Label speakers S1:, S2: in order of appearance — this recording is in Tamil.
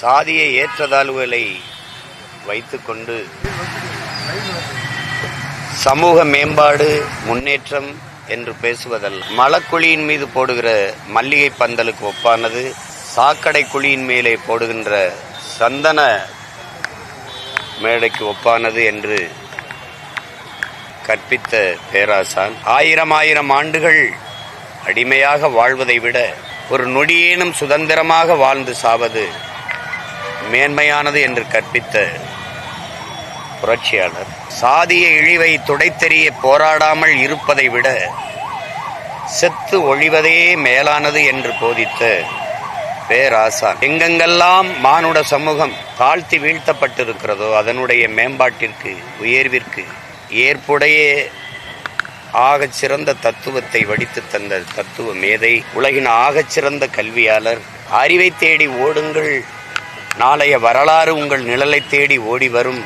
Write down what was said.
S1: சாதிய ஏற்றத்தாழ்வுகளை வைத்துக்கொண்டு சமூக மேம்பாடு முன்னேற்றம் என்று பேசுவதல்ல. மலக்குழியின் மீது போடுகிற மல்லிகை பந்தலுக்கு ஒப்பானது சாக்கடை குழியின் மேலே போடுகின்ற சந்தன மேடைக்கு ஒப்பானது என்று கற்பித்த பேராசான், ஆயிரம் ஆண்டுகள் அடிமையாக வாழ்வதை விட ஒரு நொடியேனும் சுதந்திரமாக வாழ்ந்து சாவது மேன்மையானது என்று கற்பித்த புரட்சியாளர், சாதிய இழிவை துடைத்தெறிய போராடாமல் இருப்பதை விட செத்து ஒழிவதே மேலானது என்று போதித்த பேராசான், எங்கெங்கெல்லாம் மானுட சமூகம் தாழ்த்தி வீழ்த்தப்பட்டிருக்கிறதோ அதனுடைய மேம்பாட்டிற்கு உயர்விற்கு ஏற்புடைய ஆகச் சிறந்த தத்துவத்தை வடித்து தந்த தத்துவ மேதை, உலகின் ஆகச் சிறந்த கல்வியாளர். அறிவை தேடி ஓடுங்கள், நாளைய வரலாறு உங்கள் நிழலை தேடி ஓடி வரும்.